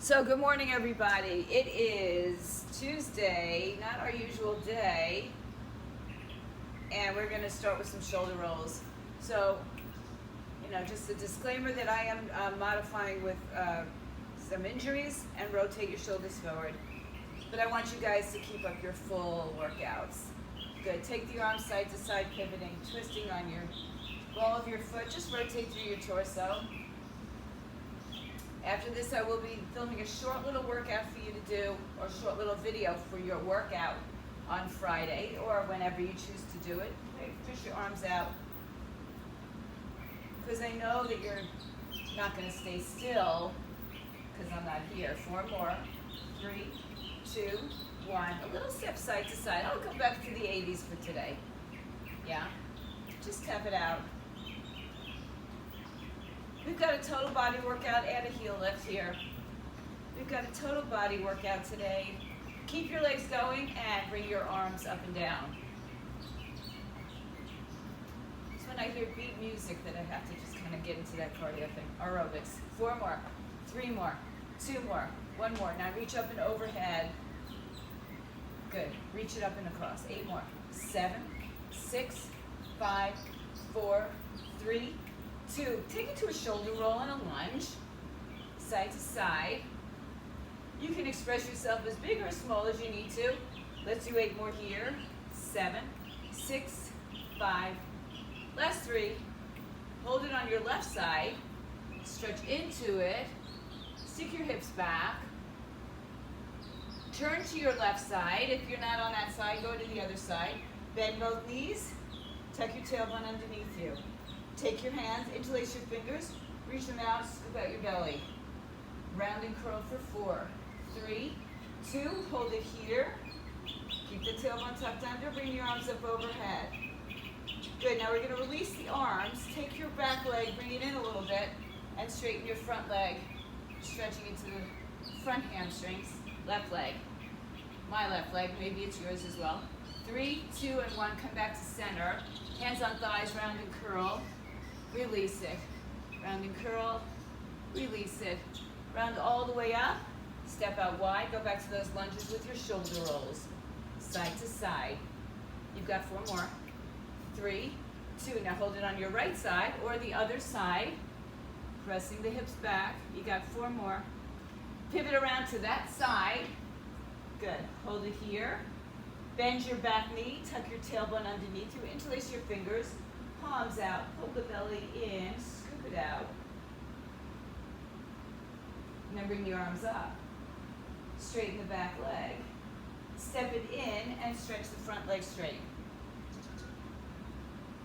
So good morning, everybody. It is Tuesday, not our usual day, and we're going to start with some shoulder rolls. So, just a disclaimer that I am modifying with some injuries and rotate your shoulders forward. But I want you guys to keep up your full workouts. Good. Take the arms side to side, pivoting, twisting on your ball of your foot. Just rotate through your torso. After this, I will be filming a short little workout for you to do, or a short little video for your workout on Friday, or whenever you choose to do it. Okay, push your arms out. Because I know that you're not going to stay still, because I'm not here. 4 more. 3, 2, 1. A little step side to side. I'll go back to the 80s for today. Yeah? Just tap it out. We've got a total body workout and a heel lift here. We've got a total body workout today. Keep your legs going and bring your arms up and down. It's when I hear beat music that I have to just kind of get into that cardio thing. Aerobics. 4 more. 3 more. 2 more. 1 more. Now reach up and overhead. Good. Reach it up and across. 8 more. 7, 6, 5, 4, 3, 2. Take it to a shoulder roll and a lunge, side to side. You can express yourself as big or small as you need to. Let's do 8 more here. 7, 6, 5. Last 3. Hold it on your left side. Stretch into it. Stick your hips back. Turn to your left side. If you're not on that side, go to the other side. Bend both knees. Tuck your tailbone underneath you. Take your hands, interlace your fingers, reach them out, scoop out your belly. Round and curl for 4, 3, 2, hold it here. Keep the tailbone tucked under, bring your arms up overhead. Good, now we're going to release the arms. Take your back leg, bring it in a little bit, and straighten your front leg, stretching into the front hamstrings. Left leg. My left leg, maybe it's yours as well. 3, 2, and 1, come back to center. Hands on thighs, round and curl. Release it. Round and curl. Release it. Round all the way up. Step out wide. Go back to those lunges with your shoulder rolls. Side to side. You've got 4 more. 3, 2. Now hold it on your right side or the other side. Pressing the hips back. You got 4 more. Pivot around to that side. Good. Hold it here. Bend your back knee. Tuck your tailbone underneath you. Interlace your fingers. Palms out, pull the belly in, scoop it out. And then bring your arms up. Straighten the back leg. Step it in and stretch the front leg straight.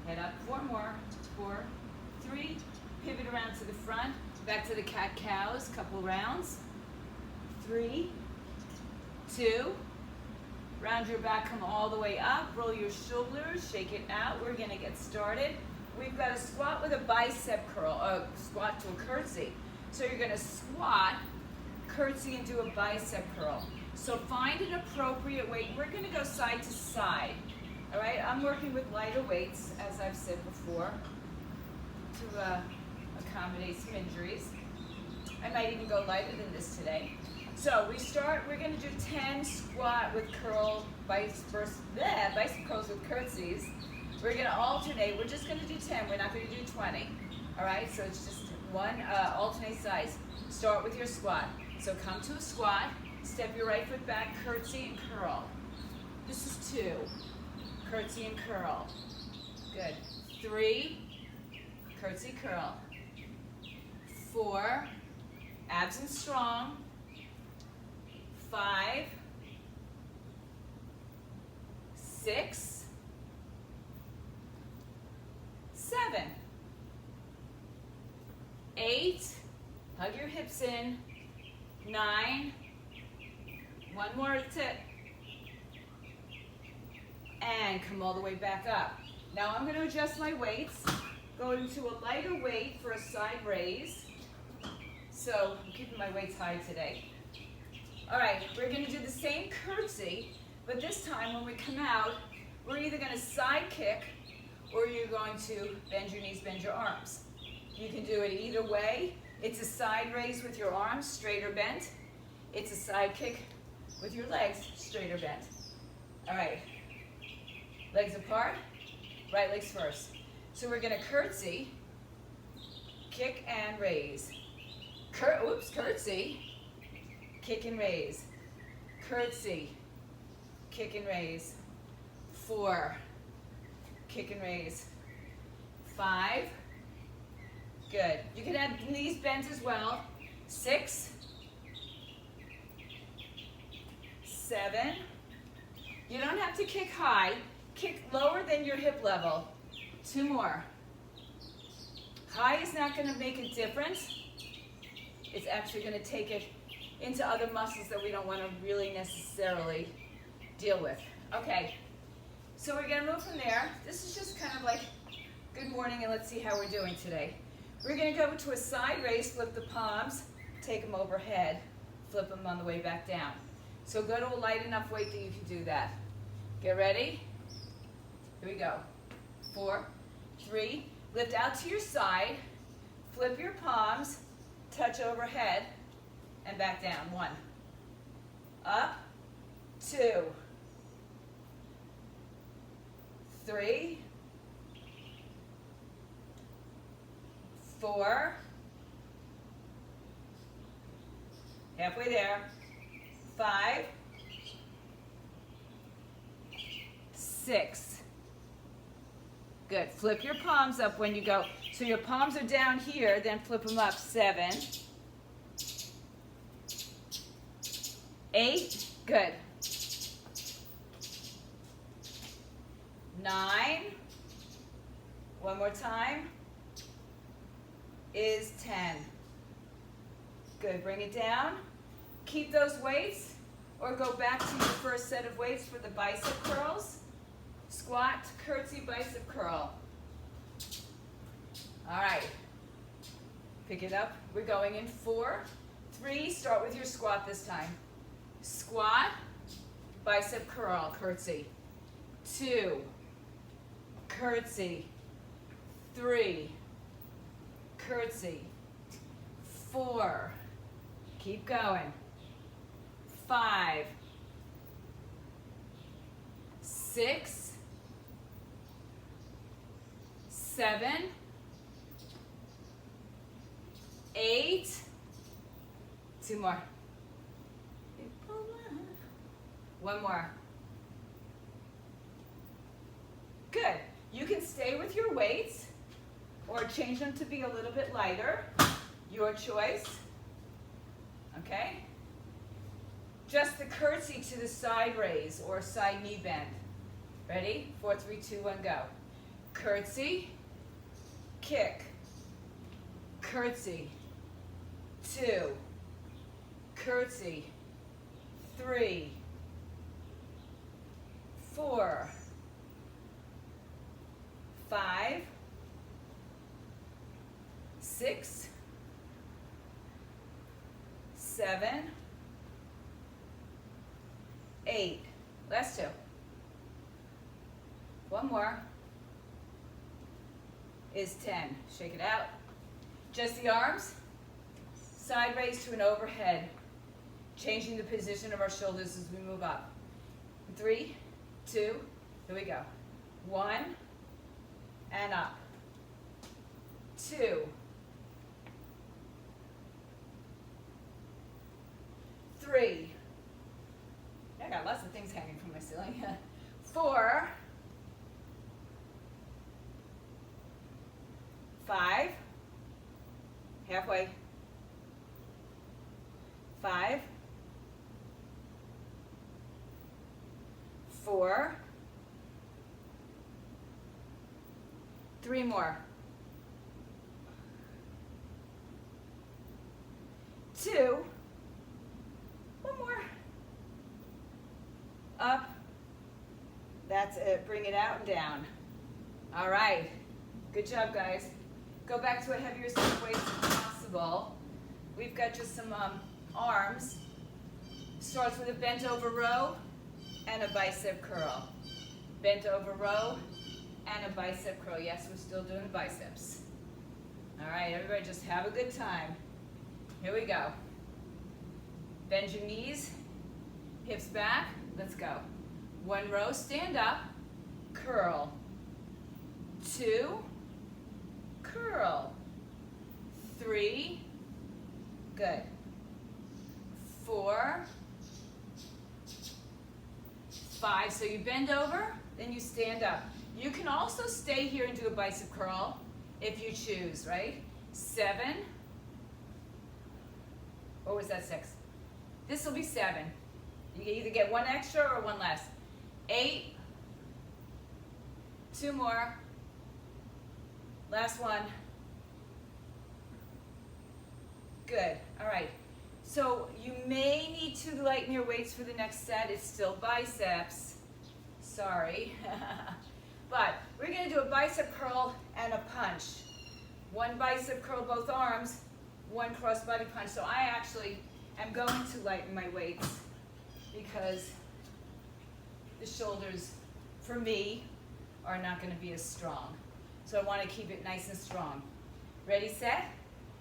Head up, 4 more. 4, 3, pivot around to the front. Back to the cat-cows, couple rounds. 3, 2, round your back, come all the way up, roll your shoulders, shake it out. We're gonna get started. We've got a squat with a bicep curl, a squat to a curtsy. So you're gonna squat, curtsy, and do a bicep curl. So find an appropriate weight. We're gonna go side to side, all right? I'm working with lighter weights, as I've said before, to accommodate some injuries. I might even go lighter than this today. So we're going to do 10 squat with curl, bicep curls with curtsies. We're going to alternate. We're just going to do 10. We're not going to do 20. All right, so it's just one alternate size. Start with your squat. So come to a squat, step your right foot back, curtsy and curl. This is 2. Curtsy and curl. Good. 3, curtsy, curl. 4, abs and strong. 5, 6, 7, 8, hug your hips in, 9, 1 more tip, and come all the way back up. Now I'm going to adjust my weights, going to a lighter weight for a side raise. So I'm keeping my weights high today. All right, we're going to do the same curtsy, but this time when we come out, we're either going to side kick or you're going to bend your knees, bend your arms. You can do it either way. It's a side raise with your arms straight or bent. It's a side kick with your legs straight or bent. All right, legs apart, right legs first. So we're gonna curtsy, kick and raise. Curtsy, kick and raise. Curtsy, kick and raise. 4, kick and raise. 5, good. You can have knees bent as well. 6, 7. You don't have to kick high. Kick lower than your hip level. 2 more. High is not going to make a difference. It's actually going to take it into other muscles that we don't want to really necessarily deal with. Okay, so we're going to move from there. This is just kind of like good morning, and let's see how we're doing today. We're going to go to a side raise, flip the palms, take them overhead, flip them on the way back down. So go to a light enough weight that you can do that. Get ready? Here we go. 4, 3, lift out to your side, flip your palms, touch overhead, and back down. 1, up, 2, 3, 4, halfway there, 5, 6. Good. Flip your palms up when you go. So your palms are down here, then flip them up. 7, 8, good. 9, one more time, is 10. Good. Bring it down. Keep those weights, or go back to your first set of weights for the bicep curls. Squat, curtsy, bicep curl. All right. Pick it up. We're going in 4, 3. Start with your squat this time. Squat, bicep curl, curtsy. 2, curtsy. 3, curtsy. 4, keep going. 5, 6, 7, 8, 2 more. 1 more. Good. You can stay with your weights or change them to be a little bit lighter. Your choice. Okay? Just the curtsy to the side raise or side knee bend. Ready? 4, 3, 2, 1, go. Curtsy, kick, curtsy, 2, curtsy, 3, 4, 5, 6, 7, 8. Last 2. 1 more is 10. Shake it out. Just the arms. Side raise to an overhead. Changing the position of our shoulders as we move up. 3, 2, here we go. 1, and up. 2, 3. I got lots of things hanging from my ceiling. 4, 5, halfway. 5, 4, 3 more. 2, 1 more. Up. That's it. Bring it out and down. All right. Good job, guys. Go back to a heavier set of weights if possible. We've got just some arms. Starts with a bent over row and a bicep curl. Bent over row and a bicep curl. Yes, we're still doing biceps. All right, everybody just have a good time. Here we go. Bend your knees, hips back, let's go. 1 row, stand up, curl. 2, curl. 3, good. 4, 5, so you bend over, then you stand up. You can also stay here and do a bicep curl if you choose, right? 7, or was that 6? This will be 7. You can either get 1 extra or 1 less. 8, 2 more, last one. Good, all right. So you may need to lighten your weights for the next set. It's still biceps, sorry. But we're gonna do a bicep curl and a punch. 1 bicep curl, both arms, 1 cross-body punch. So I actually am going to lighten my weights because the shoulders, for me, are not gonna be as strong. So I wanna keep it nice and strong. Ready, set?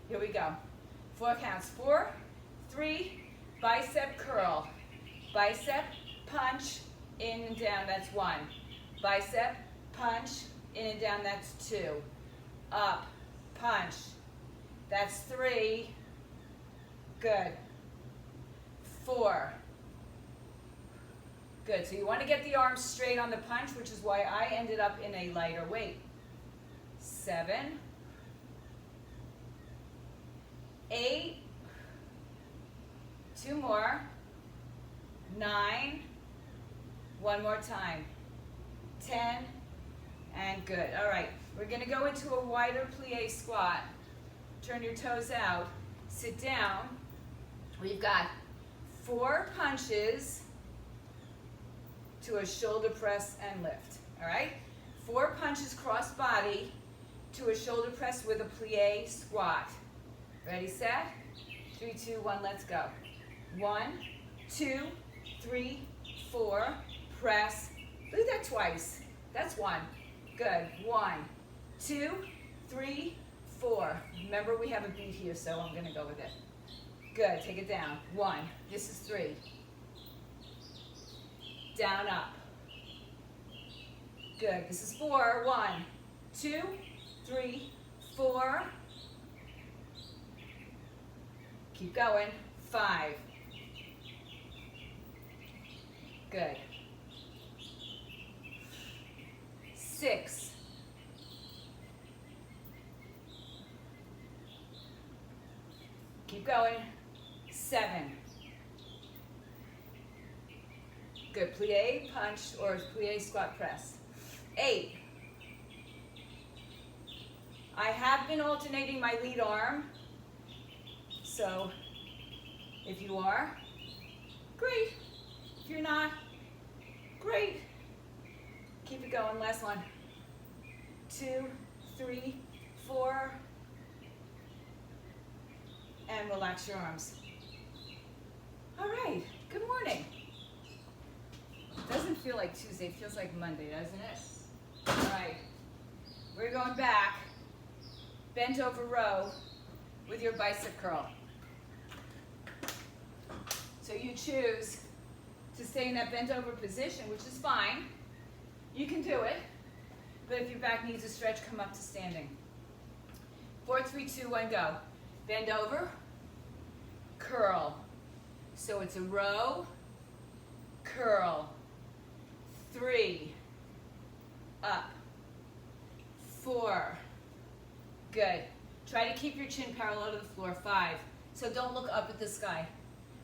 Here we go. 4 counts, 4, 3, bicep curl. Bicep, punch, in and down, that's 1. Bicep, punch, in and down, that's 2. Up, punch, that's 3. Good. 4. Good, so you want to get the arms straight on the punch, which is why I ended up in a lighter weight. 7. 8. 2 more. 9. 1 more time. 10. And good. All right, we're going to go into a wider plie squat. Turn your toes out. Sit down. We've got 4 punches to a shoulder press and lift. All right? 4 punches cross body to a shoulder press with a plie squat. Ready, set? 3, 2, 1, let's go. 1, 2, 3, 4, press. Do that twice. That's 1. Good. 1, 2, 3, 4. Remember, we have a beat here, so I'm going to go with it. Good. Take it down. 1. This is 3. Down, up. Good. This is 4. 1, 2, 3, 4. Keep going. 5. Good. 6. Keep going. 7. Good. Plie, punch, or plie, squat, press. 8. I have been alternating my lead arm, so if you are, great. If you're not, great. Keep it going. Last one. 2, 3, 4. And relax your arms. All right. Good morning. It doesn't feel like Tuesday. It feels like Monday, doesn't it? All right. We're going back. Bent over row with your bicep curl. So you choose to stay in that bent over position, which is fine. You can do it. But if your back needs a stretch, come up to standing. 4, 3, 2, 1, go. Bend over, curl. So it's a row, curl. 3, up. 4, good. Try to keep your chin parallel to the floor. 5, so don't look up at the sky.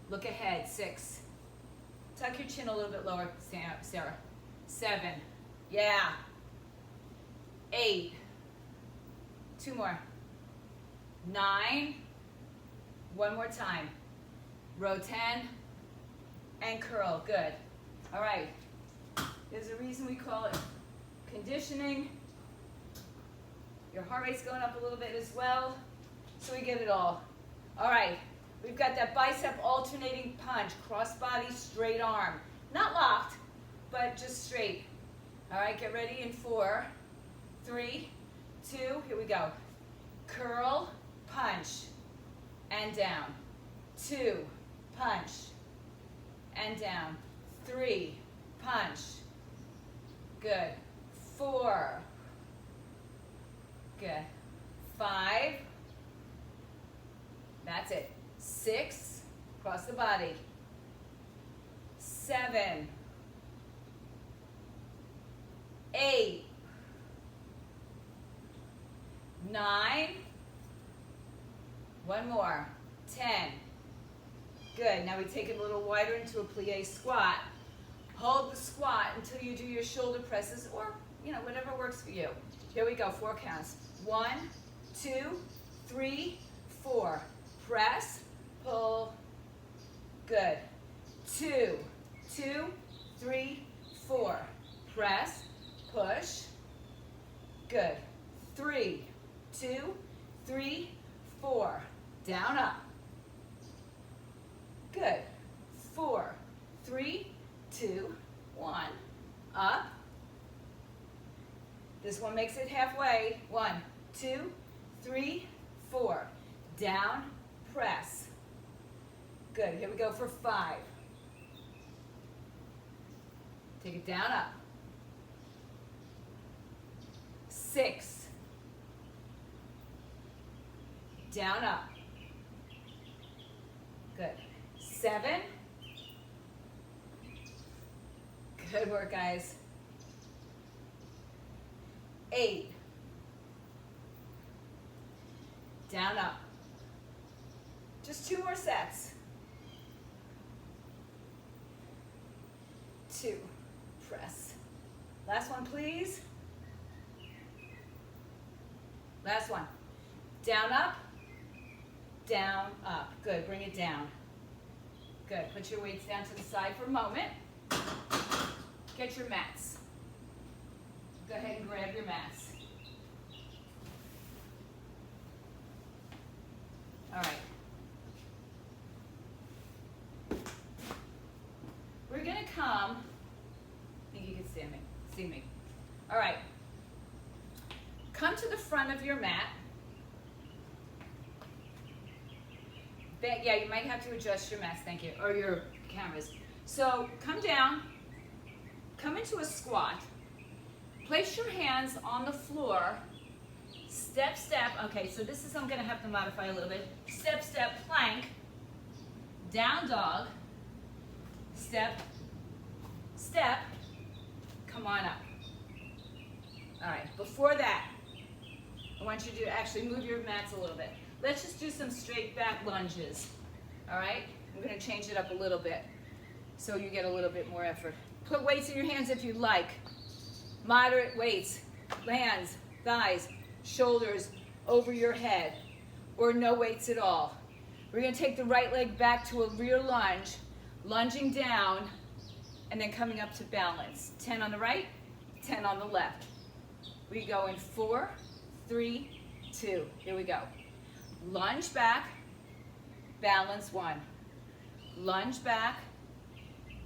Look ahead. 6, tuck your chin a little bit lower, Sarah. 7, yeah. 8, 2 more. 9, 1 more time. Row 10, and curl, good. All right, there's a reason we call it conditioning. Your heart rate's going up a little bit as well, so we get it all. All right, we've got that bicep alternating punch, cross body, straight arm. Not locked, but just straight. All right, get ready in 4, 3, 2, here we go. Curl, punch, and down. 2, punch, and down. 3, punch. Good. 4. Good. 5. That's it. 6, cross the body. 7, 8, 9, one more, 10. Good, now we take it a little wider into a plie squat. Hold the squat until you do your shoulder presses or, whatever works for you. Here we go, 4 counts. 1, 2, 3, 4. Press, pull, good. 2, 2, 3, 4. Press, push, good. 3, 2, 3, 4. Down, up. Good. 4, 3, 2, 1. Up. This one makes it halfway. 1, 2, 3, 4. Down, press. Good. Here we go for 5. Take it down, up. 6. Down, up. Good. 7. Good work, guys. 8. Down, up. Just 2 more sets. 2. Press. Last one, please. Last one. Down, up. Down, up. Good. Bring it down. Good. Put your weights down to the side for a moment. Get your mats. Go ahead and grab your mats. All right. We're going to come. I think you can see me. All right. Come to the front of your mat. Yeah, you might have to adjust your mats, thank you, or your cameras. So come down, come into a squat. Place your hands on the floor. Step, step. Okay, so this is, I'm going to have to modify a little bit. Step, step, plank. Down dog. Step, step. Come on up. All right, before that, I want you to actually move your mats a little bit. Let's just do some straight back lunges. All right? I'm going to change it up a little bit so you get a little bit more effort. Put weights in your hands if you like. Moderate weights, hands, thighs, shoulders over your head, or no weights at all. We're going to take the right leg back to a rear lunge, lunging down, and then coming up to balance. 10 on the right, 10 on the left. We go in 4, 3, 2. Here we go. Lunge back, balance 1. Lunge back,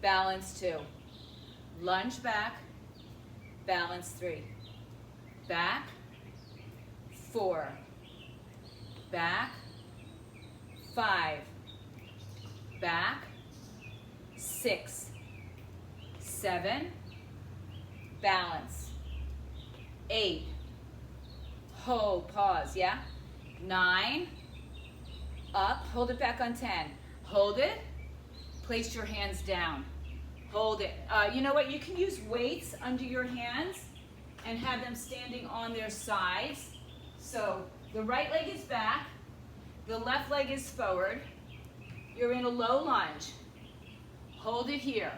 balance 2. Lunge back, balance 3. Back, 4. Back, 5. Back, 6. 7. Balance. 8. Hold, pause, yeah? 9. Up, hold it back on 10. Hold it, place your hands down. Hold it. You know what, you can use weights under your hands and have them standing on their sides. So the right leg is back, the left leg is forward. You're in a low lunge. Hold it here.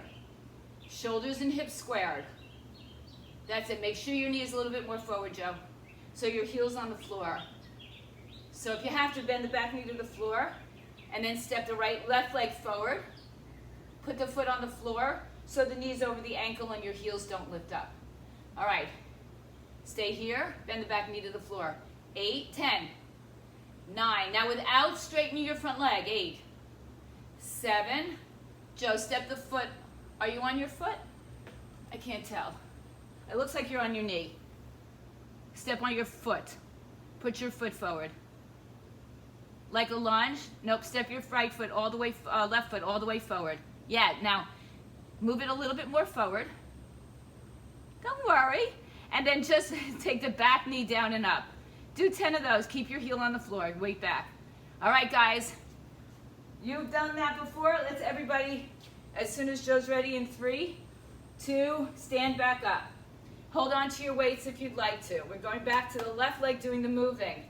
Shoulders and hips squared. That's it. Make sure your knee is a little bit more forward, Joe. So your heel's on the floor. So if you have to, bend the back knee to the floor and then step the left leg forward. Put the foot on the floor so the knee's over the ankle and your heels don't lift up. All right. Stay here. Bend the back knee to the floor. 8, 10, 9. Now without straightening your front leg. 8, 7. Joe, step the foot. Are you on your foot? I can't tell. It looks like you're on your knee. Step on your foot. Put your foot forward. like a lunge. Nope, step your right foot all the way, left foot all the way forward. Yeah, now move it a little bit more forward. Don't worry. And then just take the back knee down and up. Do 10 of those. Keep your heel on the floor and weight back. All right, guys. You've done that before. Let's everybody, as soon as Joe's ready in 3, 2, stand back up. Hold on to your weights if you'd like to. We're going back to the left leg doing the moving.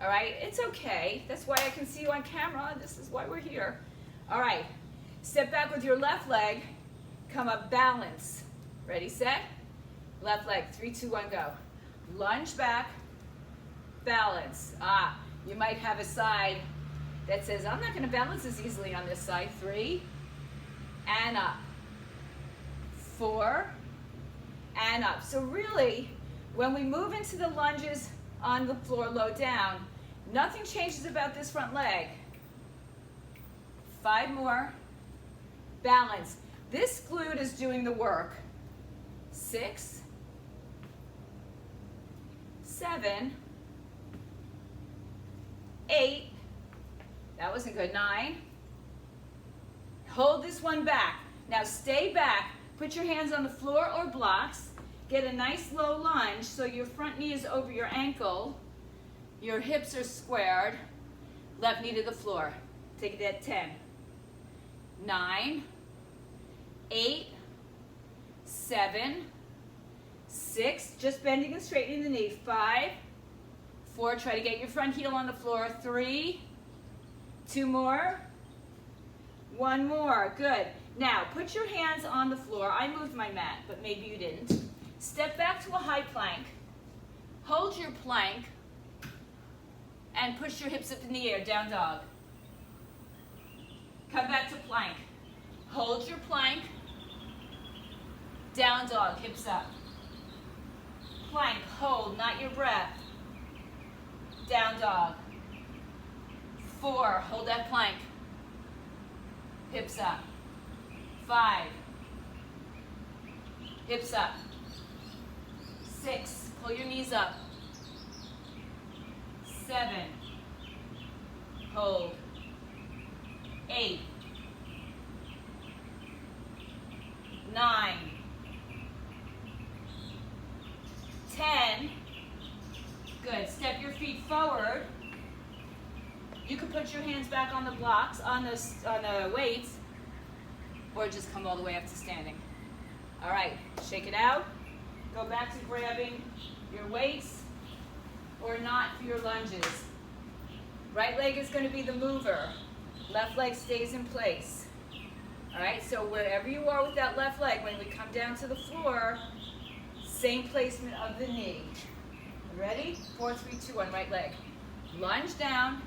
All right, it's okay. That's why I can see you on camera. This is why we're here. All right, step back with your left leg. Come up, balance. Ready, set? Left leg, 3, 2, 1, go. Lunge back, balance. You might have a side that says, I'm not gonna balance as easily on this side. 3, and up. 4, and up. So really, when we move into the lunges on the floor, low down, nothing changes about this front leg. 5 more, balance. This glute is doing the work. 6, 7, 8, that wasn't good, 9. Hold this one back. Now stay back, put your hands on the floor or blocks, get a nice low lunge so your front knee is over your ankle, your hips are squared, left knee to the floor. Take it at 10, 9, 8, 7, 6, just bending and straightening the knee, 5, 4, try to get your front heel on the floor, 3, 2 more, 1 more, good. Now, put your hands on the floor. I moved my mat, but maybe you didn't. Step back to a high plank, hold your plank, and push your hips up in the air, down dog. Come back to plank. Hold your plank, down dog, hips up. Plank, hold, not your breath. Down dog. 4, hold that plank. Hips up. 5, hips up. 6, pull your knees up. 7, hold. 8, 9, 10. Good. Step your feet forward. You can put your hands back on the blocks, on the weights, or just come all the way up to standing. All right, shake it out. Go back to grabbing your weights or not for your lunges. Right leg is going to be the mover. Left leg stays in place. All right, so wherever you are with that left leg, when we come down to the floor, same placement of the knee. Ready? 4, 3, 2, 1, right leg. Lunge down,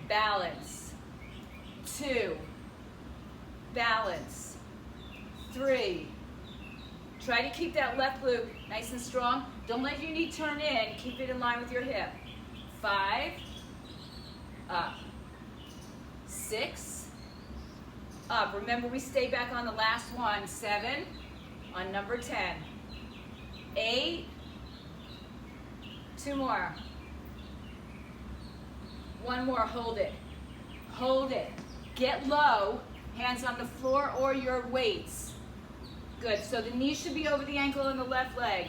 balance. 2, balance. 3. Try to keep that left glute nice and strong. Don't let your knee turn in. Keep it in line with your hip. 5, up. 6, up. Remember, we stay back on the last one. 7, on number 10. 8, 2 more. 1 more, hold it. Hold it. Get low, hands on the floor or your weights. Good, so the knee should be over the ankle on the left leg.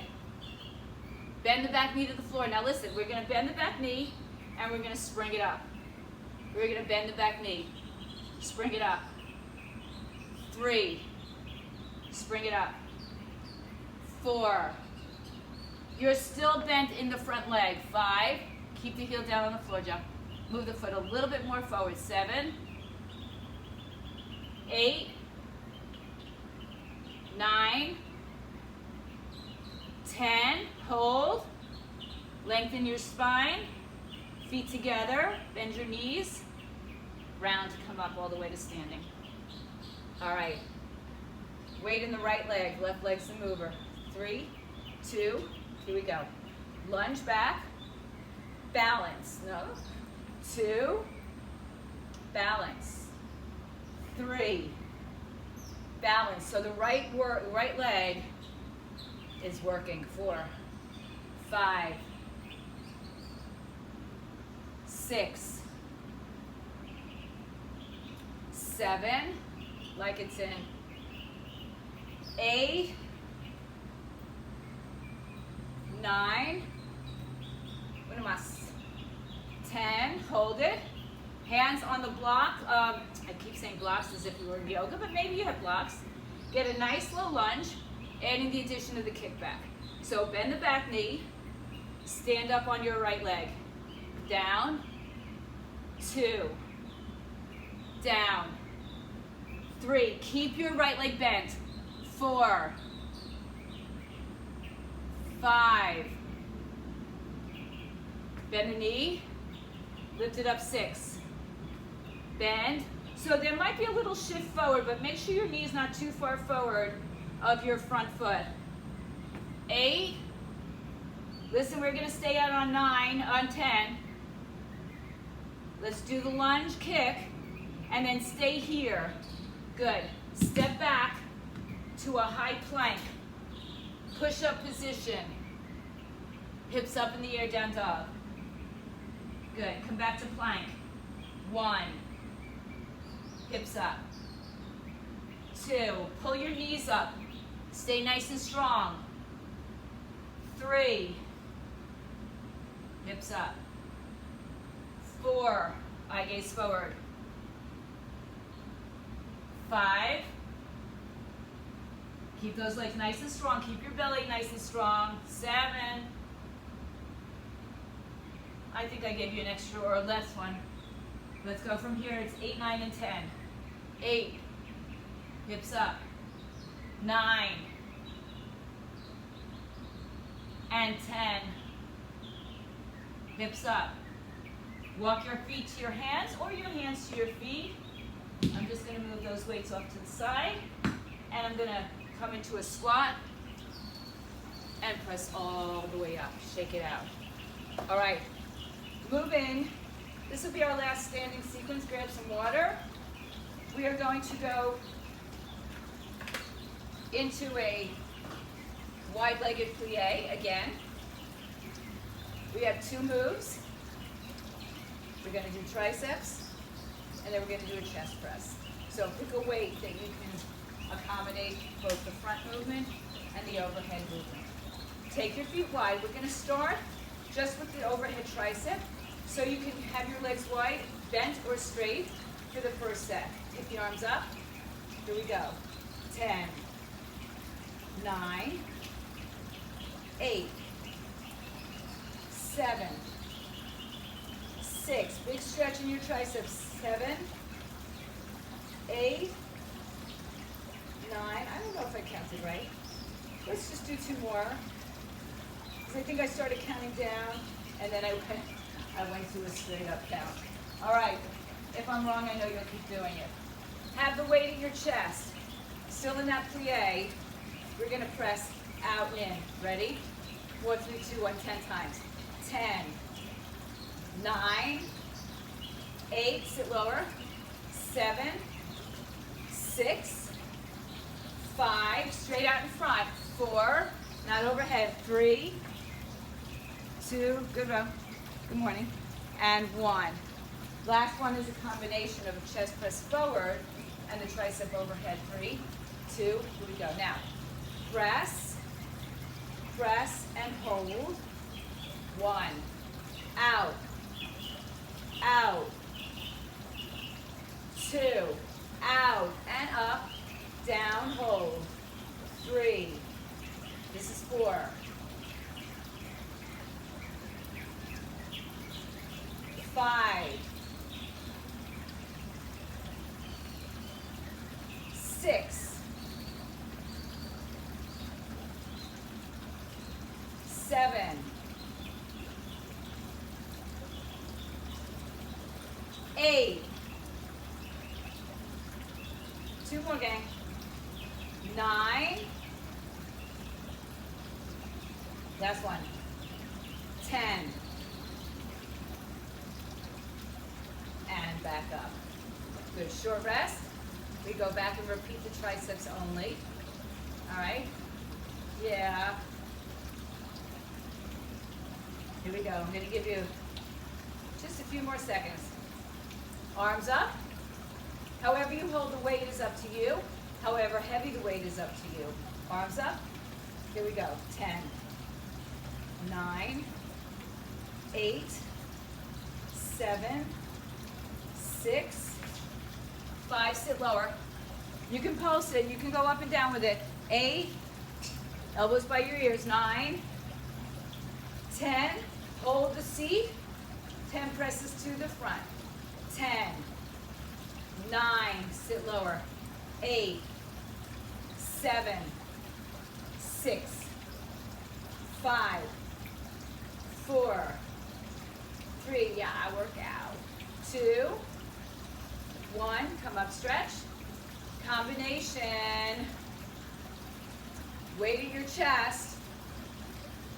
Bend the back knee to the floor. Now listen, we're gonna bend the back knee and we're gonna spring it up. We're gonna bend the back knee, spring it up. 3, spring it up. 4, you're still bent in the front leg. 5, keep the heel down on the floor, jump. Move the foot a little bit more forward. 7, 8, 9, 10, hold, lengthen your spine, feet together, bend your knees, round to come up all the way to standing. All right, weight in the right leg, left leg's the mover. 3, 2, here we go. Lunge back, balance, no, 2, balance, 3, balance. So the right leg is working. 4, 5, 6, 7, like it's in 8, 9, 10, hold it. Hands on the block. I keep saying blocks as if we were in yoga, but maybe you have blocks. Get a nice low lunge, adding the addition of the kickback. So bend the back knee, stand up on your right leg. Down, 2, down, 3. Keep your right leg bent. 4, 5. Bend the knee, lift it up. 6. Bend. So there might be a little shift forward, but make sure your knee is not too far forward of your front foot. 8. Listen, we're gonna stay out on 9, on 10. Let's do the lunge kick, and then stay here. Good. Step back to a high plank. Push-up position. Hips up in the air, down dog. Good. Come back to plank. 1. Hips up. 2. Pull your knees up. Stay nice and strong. 3. Hips up. 4. Eye gaze forward. 5. Keep those legs nice and strong. Keep your belly nice and strong. 7. I think I gave you an extra or less one. Let's go from here. It's 8, 9, and 10. 8. Hips up. 9. And 10. Hips up. Walk your feet to your hands or your hands to your feet. I'm just going to move those weights off to the side. And I'm going to come into a squat and press all the way up. Shake it out. All right. Moving. This will be our last standing sequence. Grab some water. We are going to go into a wide-legged plie again. We have 2 moves. We're going to do triceps, and then we're going to do a chest press. So pick a weight that you can accommodate both the front movement and the overhead movement. Take your feet wide. We're going to start just with the overhead tricep, so you can have your legs wide, bent or straight for the first set. Keep the arms up. Here we go. 10, 9, 8, 7, 6. Big stretch in your triceps. 7, 8, 9. I don't know if I counted right. Let's just do 2 more. Because I think I started counting down, and then I went to a straight up count. All right. If I'm wrong, I know you'll keep doing it. Have the weight in your chest. Still in that plie. We're going to press out and in. Ready? 4, 3, 2, 1, 10 times. 10, 9, 8, sit lower. 7, 6, 5, straight out in front. 4, not overhead. 3, 2, good row. Good morning. And 1. Last one is a combination of a chest press forward and the tricep overhead. 3, 2, here we go. Now, press, press, and hold. 1, out, out. 2, out, and up, down, hold. 3, this is 4. 5, 6, 7, 8. 2 more, gang. 9. Last one. 10. And back up. Good. Short rest. We go back and repeat the triceps only. All right? Yeah. Here we go. I'm going to give you just a few more seconds. Arms up. However you hold the weight is up to you. However heavy the weight is up to you. Arms up. Here we go. 10, 9, 8, 7, 6, 5. Sit lower. You can pulse it. You can go up and down with it. 8, elbows by your ears. 9, 10, hold the seat. 10 presses to the front. 10, 9, sit lower. 8, 7, 6, 5, 4, 3, yeah, I work out. 2, 1, come up, stretch. Combination. Weight at your chest.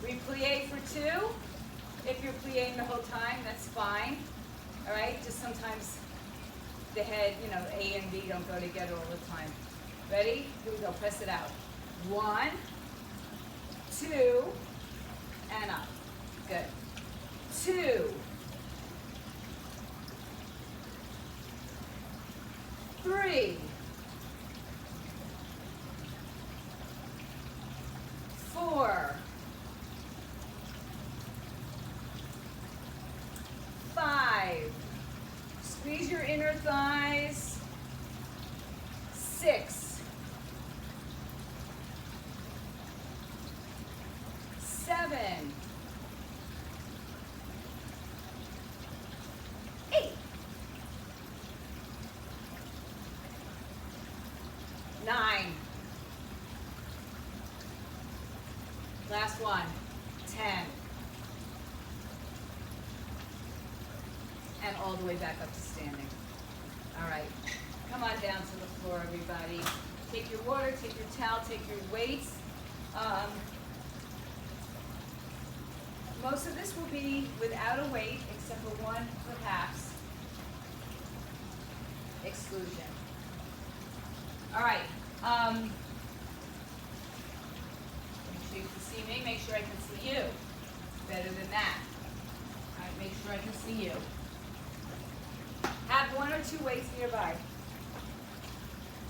Replie for 2. If you're plieing the whole time, that's fine. All right, just sometimes the head, you know, A and B don't go together all the time. Ready? Here we go, press it out. 1, 2, and up. Good. 2, 3, 4, 5. Squeeze your inner thighs. 6, 7, 8, 9. Last one. 10. And all the way back up to standing. All right. Come on down to the floor, everybody. Take your water, take your towel, take your weights. Most of this will be without a weight, except for one, perhaps, exclusion. All right. Make sure you can see me. Make sure I can see you. Better than that. All right. Make sure I can see you. Have 1 or 2 weights nearby.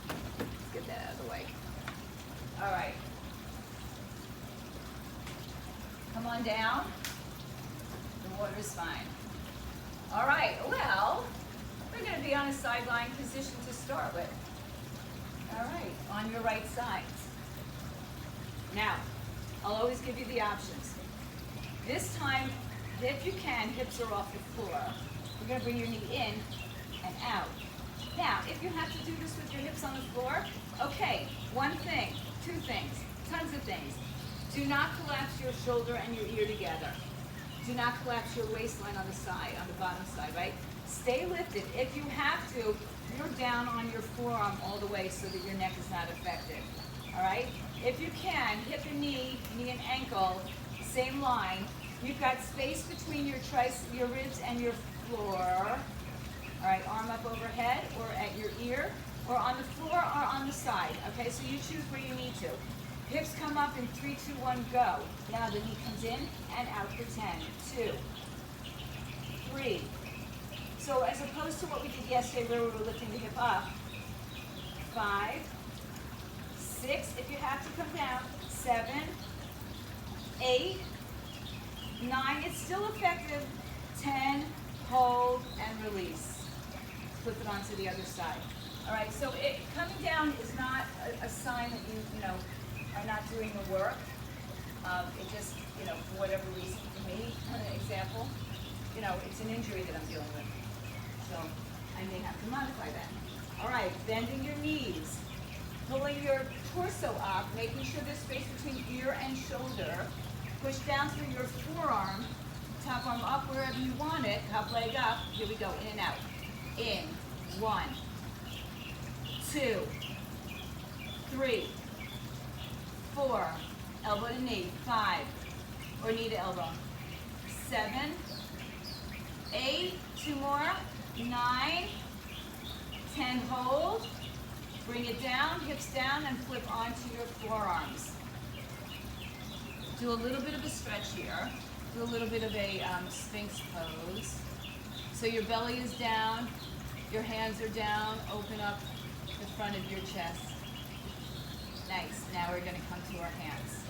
Let's get that out of the way. All right. Come on down. The water is fine. All right. Well, we're going to be on a sideline position to start with. All right. On your right side. Now, I'll always give you the options. This time, if you can, hips are off the floor. You're going to bring your knee in and out. Now, if you have to do this with your hips on the floor, okay, 1 thing, 2 things, tons of things. Do not collapse your shoulder and your ear together. Do not collapse your waistline on the side, on the bottom side, right? Stay lifted. If you have to, you're down on your forearm all the way so that your neck is not affected, all right? If you can, hip and knee and ankle, same line. You've got space between your ribs and your floor. All right, arm up overhead or at your ear or on the floor or on the side. Okay, so you choose where you need to. Hips come up in 3, 2, 1, go. Now the knee comes in and out for 10. 2, 3. So as opposed to what we did yesterday where we were lifting the hip up, 5, 6, if you have to come down, 7, 8, 9, it's still effective, 10, hold, and release. Flip it onto the other side. All right, so coming down is not a sign that you know, are not doing the work. It just, you know, for whatever reason, for me, an example, you know, it's an injury that I'm dealing with. So I may have to modify that. All right, bending your knees, pulling your torso up, making sure there's space between ear and shoulder. Push down through your forearm, top arm up wherever you want it, top leg up. Here we go, in and out. In, 1, 2, 3, 4, elbow to knee, 5, or knee to elbow, 7, 8, 2 more, 9, 10, hold, bring it down, hips down, and flip onto your forearms. Do a little bit of a stretch here, do a little bit of a Sphinx pose. So your belly is down, Your hands are down, open up the front of your chest. Nice. Now we're going to come to our hands.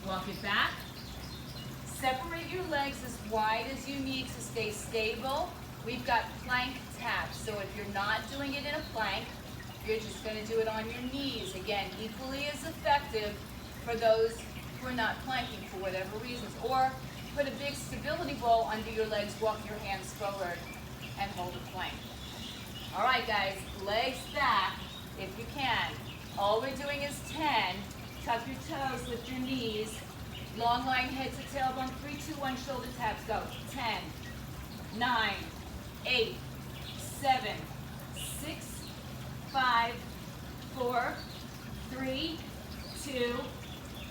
Walk it back. Separate your legs as wide as you need to stay stable. We've got plank taps, so if you're not doing it in a plank, you're just going to do it on your knees. Again, equally as effective for those who are not planking for whatever reasons. Or put a big stability ball under your legs, walk your hands forward, and hold a plank. All right, guys, legs back if you can. All we're doing is 10. Tuck your toes, lift your knees. Long line head to tailbone. 3, 2, 1, shoulder taps. Go. 10, 9, 8, 7, 6, 5, 4, 3, 2,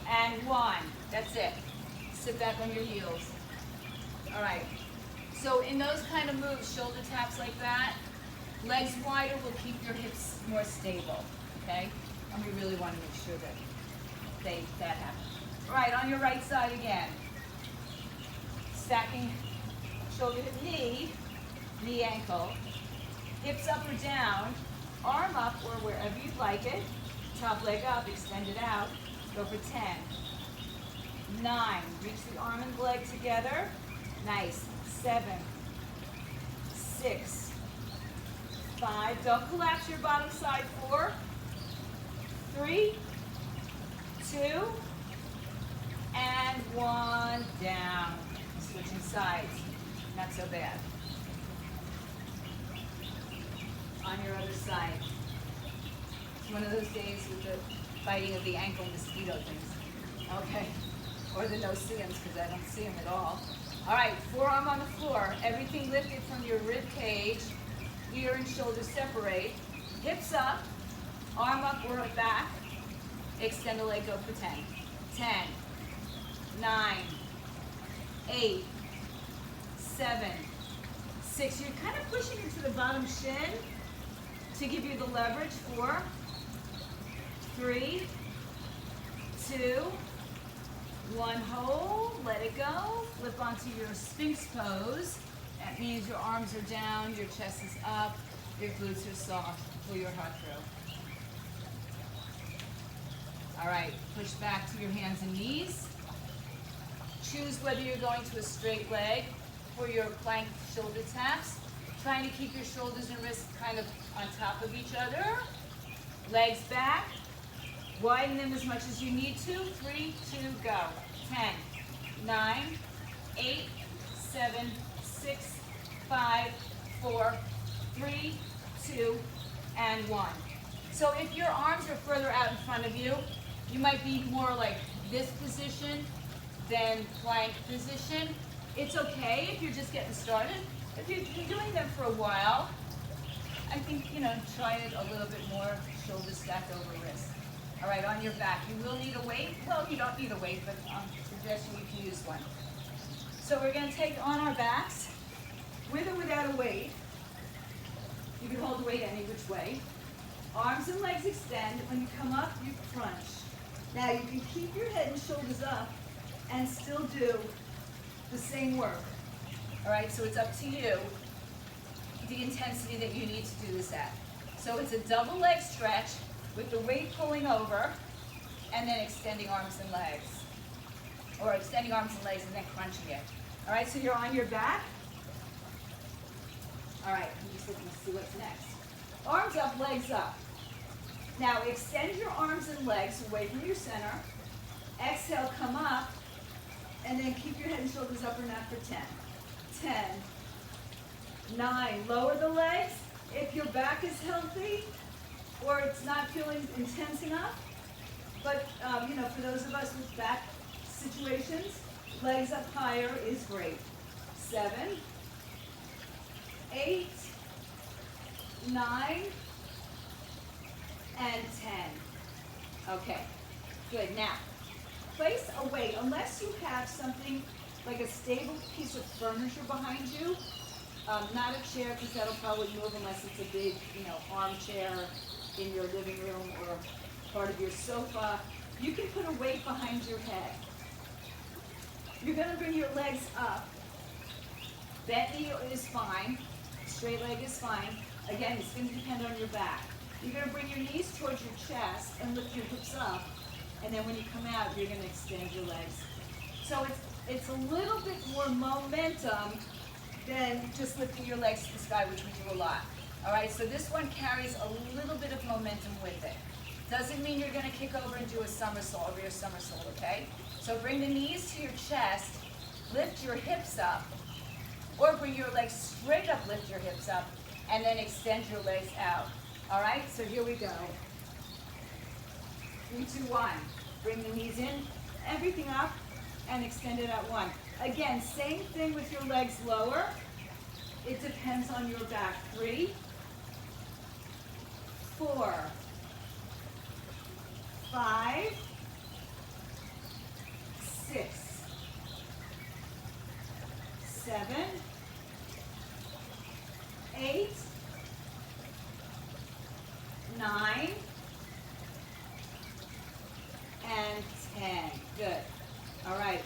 and 1. That's it. Sit back on your heels. All right. So in those kind of moves, shoulder taps like that, legs wider will keep your hips more stable, okay? And we really want to make sure that that happens. All right, on your right side again. Stacking shoulder hip, knee ankle, hips up or down, arm up or wherever you'd like it, top leg up, extend it out, go for 10, 9, reach the arm and leg together, nice, 7, 6, 5, don't collapse your bottom side, 4, 3, 2, and 1, down, switching sides, not so bad. On your other side. It's one of those days with the biting of the ankle mosquito things. Okay. Or the no-see-ums, because I don't see them at all. All right, forearm on the floor. Everything lifted from your rib cage. Ear and shoulder separate. Hips up. Arm up or back. Extend the leg, go for 10. 10, 9, 8, 7, 6. You're kind of pushing into the bottom shin to give you the leverage. 4, 3, 2, 1, hold, let it go. Flip onto your Sphinx pose. That means your arms are down, your chest is up, your glutes are soft. Pull your heart through. All right, push back to your hands and knees. Choose whether you're going to a straight leg for your plank shoulder taps. Trying to keep your shoulders and wrists kind of on top of each other. Legs back. Widen them as much as you need to. 3, 2, go. 10, 9, 8, 7, 6, 5, 4, 3, 2, and 1. So if your arms are further out in front of you, you might be more like this position than plank position. It's okay if you're just getting started. If you've been doing them for a while, I think, try it a little bit more, shoulders stacked over wrist. All right, on your back, you will need a weight. Well, you don't need a weight, but I'm suggesting you can use one. So we're going to take on our backs, with or without a weight. You can hold the weight any which way. Arms and legs extend. When you come up, you crunch. Now you can keep your head and shoulders up and still do the same work. All right, so it's up to you, the intensity that you need to do this at. So it's a double leg stretch with the weight pulling over and then extending arms and legs. Or extending arms and legs and then crunching it. All right, so you're on your back. All right, I'm just looking to see what's next. Arms up, legs up. Now extend your arms and legs away from your center. Exhale, come up, and then keep your head and shoulders up or not for 10. 10, 9, lower the legs. If your back is healthy or it's not feeling intense enough, but for those of us with back situations, legs up higher is great. 7, 8, 9, and 10. Okay, good. Now, place a weight, unless you have something like a stable piece of furniture behind you, not a chair, because that'll probably move unless it's a big, armchair in your living room or part of your sofa. You can put a weight behind your head. You're going to bring your legs up. Bent knee is fine. Straight leg is fine. Again, it's going to depend on your back. You're going to bring your knees towards your chest and lift your hips up. And then when you come out, you're going to extend your legs. So it's a little bit more momentum than just lifting your legs to the sky, which we do a lot. All right, so this one carries a little bit of momentum with it. Doesn't mean you're going to kick over and do a somersault, a rear somersault, okay? So bring the knees to your chest, lift your hips up, or bring your legs straight up, lift your hips up, and then extend your legs out. All right, so here we go. 3, 2, 1. Bring the knees in, everything up, and extend it at 1. Again, same thing with your legs lower. It depends on your back. 3, 4, 5, 6, 7, 8, 9, and 10. Good. All right.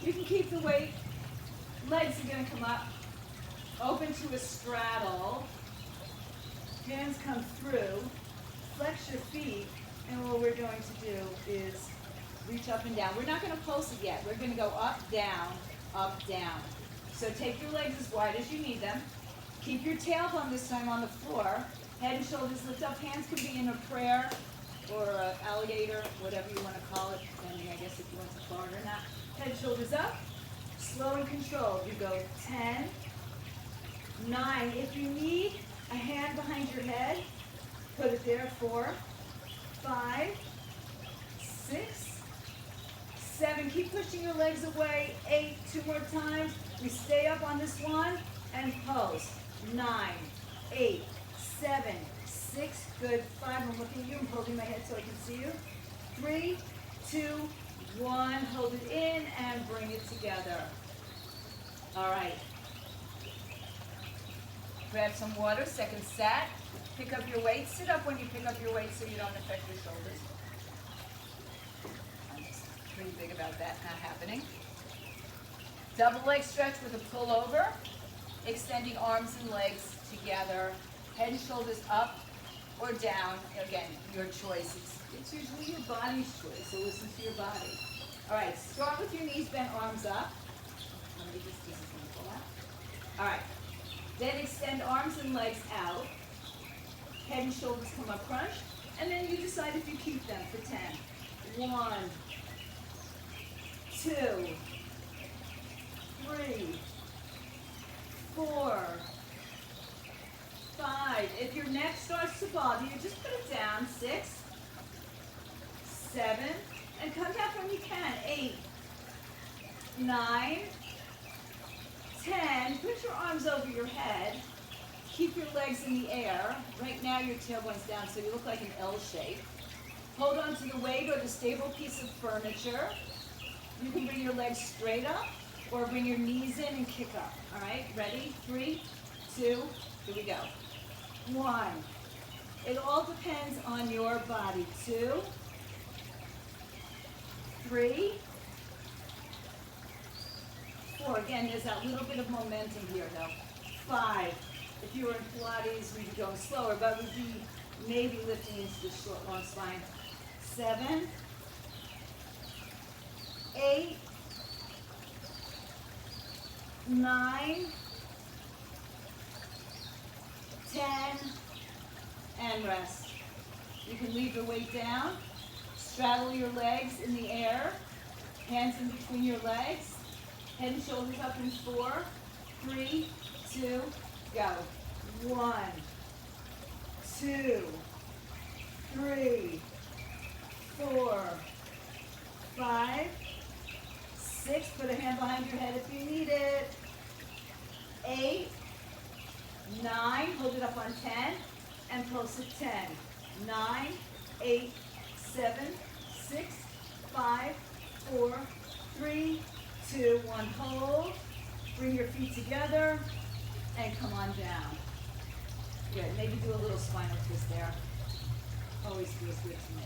You can keep the weight. Legs are going to come up. Open to a straddle. Hands come through. Flex your feet. And what we're going to do is reach up and down. We're not going to pulse it yet. We're going to go up, down, up, down. So take your legs as wide as you need them. Keep your tailbone this time on the floor. Head and shoulders lift up. Hands can be in a prayer or an alligator, whatever you want to call it, depending, I guess, if you want to call it or not. Head and shoulders up. Slow and controlled. You go 10, 9. If you need a hand behind your head, put it there. 4, 5, 6, 7. Keep pushing your legs away. 8. 2 more times. We stay up on this one and pose. 9, 8, 7, 6. Good. 5. I'm looking at you. I'm holding my head so I can see you. 3, 2, 1. Hold it in and bring it together. All right. Grab some water. Second set. Pick up your weight. Sit up when you pick up your weight so you don't affect your shoulders. I'm just pretty big about that not happening. Double leg stretch with a pull over. Extending arms and legs together. Head and shoulders up or down. Again, your choice. It's usually your body's choice, so listen to your body. All right, start with your knees bent, arms up. Let me just pull out. All right. Then extend arms and legs out. Head and shoulders come up, crunch. And then you decide if you keep them for 10. 1, 2, 3, 4, 5. If your neck starts to bother you, just put it down. 6, 7, and come back when you can. 8, 9, 10. Put your arms over your head. Keep your legs in the air. Right now your tailbone's down, so you look like an L shape. Hold on to the weight or the stable piece of furniture. You can bring your legs straight up or bring your knees in and kick up. All right, ready? 3, 2, here we go. 1. It all depends on your body. 2, 3, 4. Again, there's that little bit of momentum here, though. 5. If you were in Pilates, we'd be going slower, but we'd be maybe lifting into the short, long spine. 7, 8, 9, 10, and rest. You can leave the weight down. Straddle your legs in the air. Hands in between your legs. Head and shoulders up in 4, 3, 2, go. 1, 2, 3, 4, 5, 6. Put a hand behind your head if you need it. 8, 9. Hold it up on 10 and pulse at 10. 9, 8, 7, 6, 5, 4, 3, 2, 1. Hold. Bring your feet together and come on down. Good. Maybe do a little spinal twist there. Always feels good to me.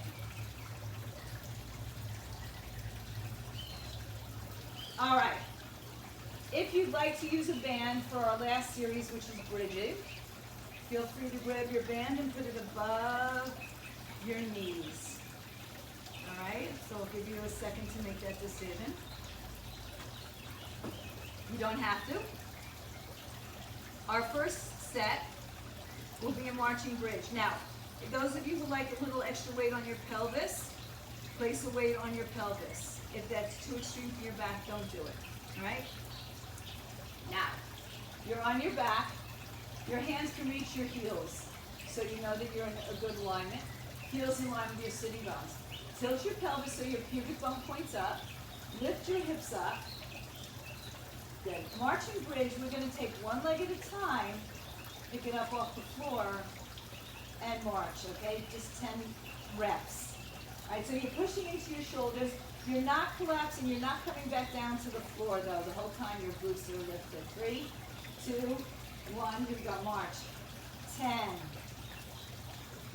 All right. If you'd like to use a band for our last series, which is bridging, feel free to grab your band and put it above your knees. All right, so I'll give you a second to make that decision. You don't have to. Our first set will be a marching bridge. Now, those of you who like a little extra weight on your pelvis, place a weight on your pelvis. If that's too extreme for your back, don't do it. All right? Now, you're on your back. Your hands can reach your heels, so you know that you're in a good alignment. Heels in line with your sitting bones. Tilt your pelvis so your pubic bone points up. Lift your hips up. Good. Marching bridge, we're going to take one leg at a time, pick it up off the floor, and march, okay? Just 10 reps. All right, so you're pushing into your shoulders. You're not collapsing. You're not coming back down to the floor, though. The whole time your glutes are lifted. 3, 2, 1. Here we go. March. 10,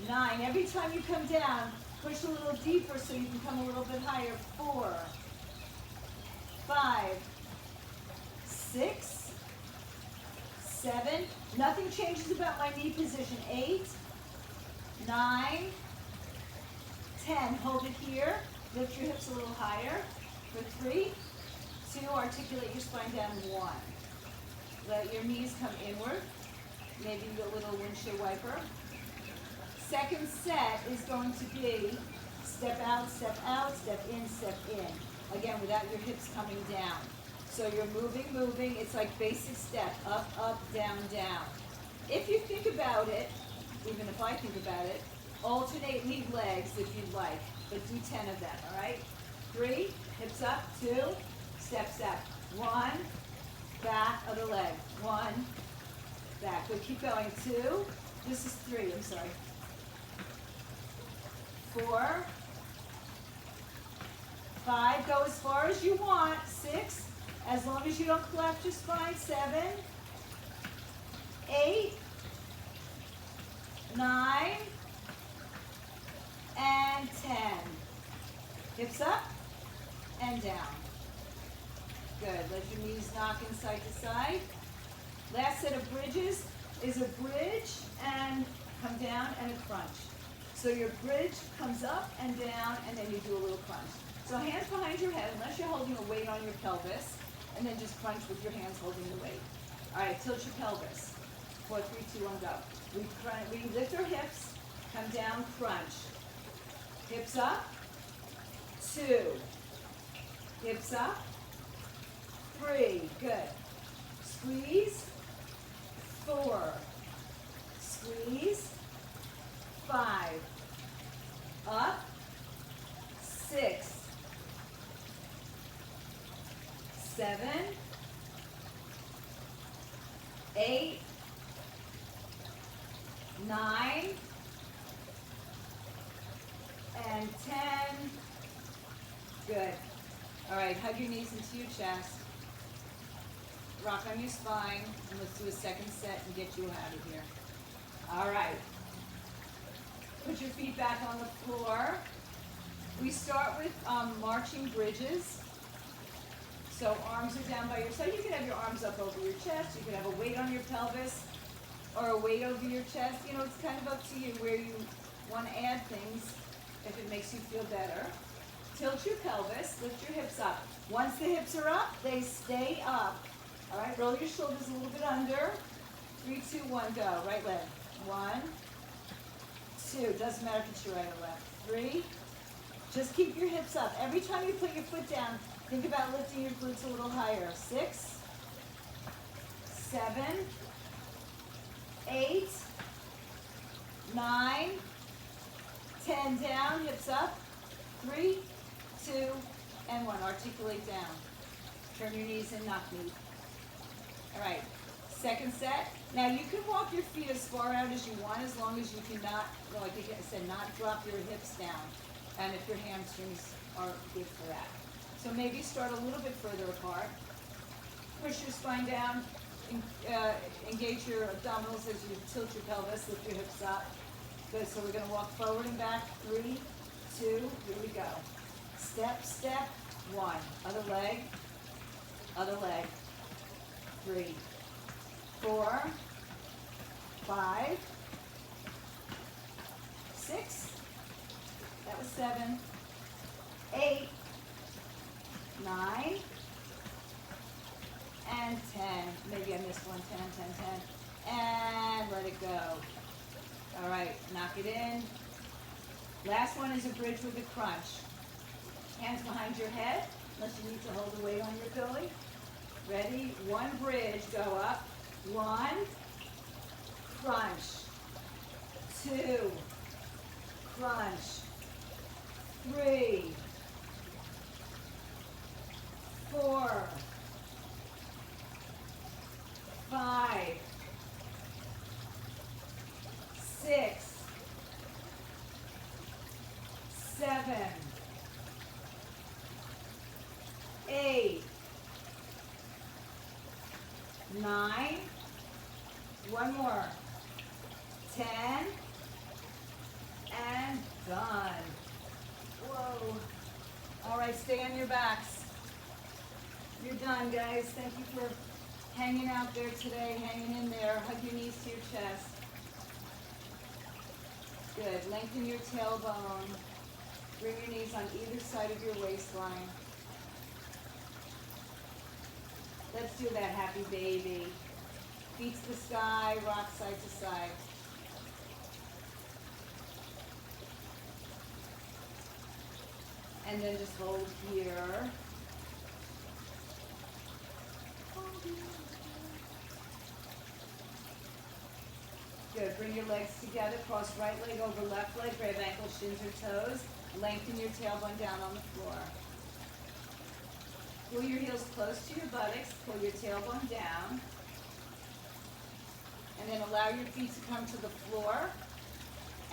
9. Every time you come down, push a little deeper so you can come a little bit higher. 4, 5, 6, 7. Nothing changes about my knee position. 8, 9, 10. Hold it here. Lift your hips a little higher. For 3, 2. Articulate your spine down. 1. Let your knees come inward. Maybe a little windshield wiper. Second set is going to be step out, step in, step in. Again, without your hips coming down. So you're moving. It's like basic step. Up, down, down. If you think about it, even if I think about it, alternate lead legs if you'd like. But do 10 of them, all right? 3, hips up. 2, step. 1, back, other leg. 1, back. Good, keep going. 2, this is 3, I'm sorry. 4, 5, go as far as you want. 6, as long as you don't collapse your spine. 7, 8, 9, and 10. Hips up and down. Good. Let your knees knock in side to side. Last set of bridges is a bridge and come down and a crunch. So your bridge comes up and down, and then you do a little crunch. So hands behind your head, unless you're holding a weight on your pelvis, and then just crunch with your hands holding the weight. All right, tilt your pelvis. 4, 3, 2, 1, go. We lift our hips, come down, crunch. Hips up. 2. Hips up. 3. Good. Squeeze. 4. Squeeze. 5. Up. 6. 7. 8. 9. And 10. Good. All right, hug your knees into your chest. Rock on your spine, and let's do a second set and get you out of here. All right. Put your feet back on the floor. We start with marching bridges. So arms are down by your side. You can have your arms up over your chest. You can have a weight on your pelvis or a weight over your chest. You know, it's kind of up to you where you want to add things if it makes you feel better. Tilt your pelvis. Lift your hips up. Once the hips are up, they stay up. All right, roll your shoulders a little bit under. 3, 2, 1, go. Right leg. 1, 2. Doesn't matter if it's your right or left. 3. Just keep your hips up. Every time you put your foot down, think about lifting your glutes a little higher. 6, 7, 8, 9, 10. Down, hips up. 3, 2, and 1. Articulate down. Turn your knees and knock knee. All right, second set. Now you can walk your feet as far out as you want, as long as you cannot, like I said, not drop your hips down. And if your hamstrings are good for that. So maybe start a little bit further apart. Push your spine down, engage your abdominals as you tilt your pelvis, lift your hips up. Good, so we're gonna walk forward and back. 3, 2, here we go. Step, 1. Other leg, other leg. 3, 4, 5, 6, that was 7, 8, 9, and 10. Maybe I missed one. 10, 10, 10. And let it go. All right, knock it in. Last one is a bridge with a crunch. Hands behind your head, unless you need to hold the weight on your belly. Ready? One bridge, go up. 1, crunch. 2, crunch. 3, 4, 5, 6, 7, 8, 9, one more, 10, and done. Whoa. All right, stay on your backs. You're done, guys. Thank you for hanging out there today, hanging in there. Hug your knees to your chest. Good. Lengthen your tailbone. Bring your knees on either side of your waistline. Let's do that happy baby. Feet to the sky, rock side to side. And then just hold here. Good. Bring your legs together. Cross right leg over left leg. Grab ankles, shins, or toes. Lengthen your tailbone down on the floor. Pull your heels close to your buttocks. Pull your tailbone down. And then allow your feet to come to the floor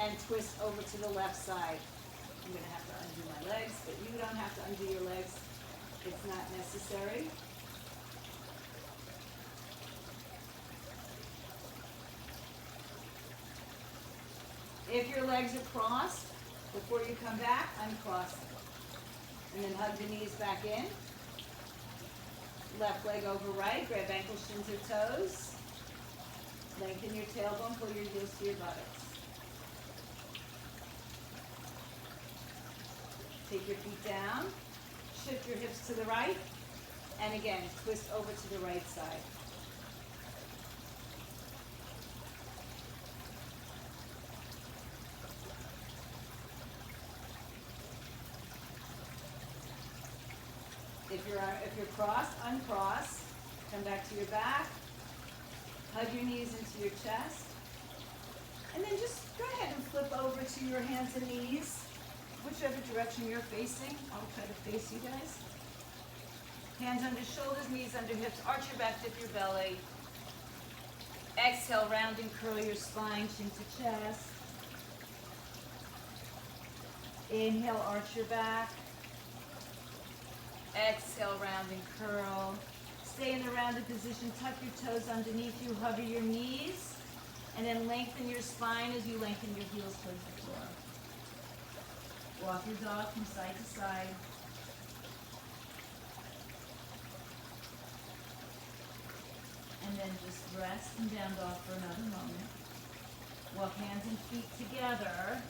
and twist over to the left side. I'm going to have to undo my legs, but you don't have to undo your legs. It's not necessary. If your legs are crossed, before you come back, uncross them. And then hug the knees back in. Left leg over right, grab ankles, shins, or toes. Lengthen your tailbone, pull your heels to your buttocks. Take your feet down, shift your hips to the right, and again, twist over to the right side. If you're crossed, uncross. Come back to your back. Hug your knees into your chest. And then just go ahead and flip over to your hands and knees, whichever direction you're facing. I'll try to face you guys. Hands under shoulders, knees under hips. Arch your back, dip your belly. Exhale, round and curl your spine, chin to chest. Inhale, arch your back. Exhale, round and curl. Stay in the rounded position. Tuck your toes underneath you. Hover your knees. And then lengthen your spine as you lengthen your heels towards the floor. Walk your dog from side to side. And then just rest and down dog for another moment. Walk hands and feet together.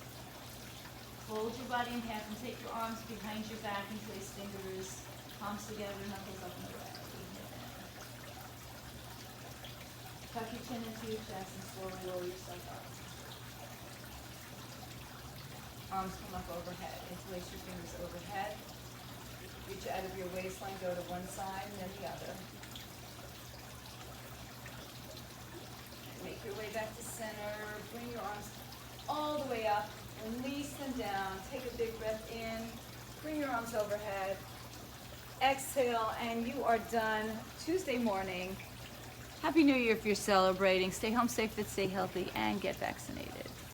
Fold your body in half and take your arms behind your back and place fingers, palms together, knuckles up and away. Tuck your chin into your chest and slowly roll yourself up. Arms come up overhead. Interlace your fingers overhead. Reach out of your waistline, go to one side and then the other. Make your way back to center. Bring your arms all the way up. Release them down. Take a big breath in. Bring your arms overhead. Exhale, and you are done. Tuesday morning. Happy New Year if you're celebrating. Stay home safe, fit, stay healthy, and get vaccinated.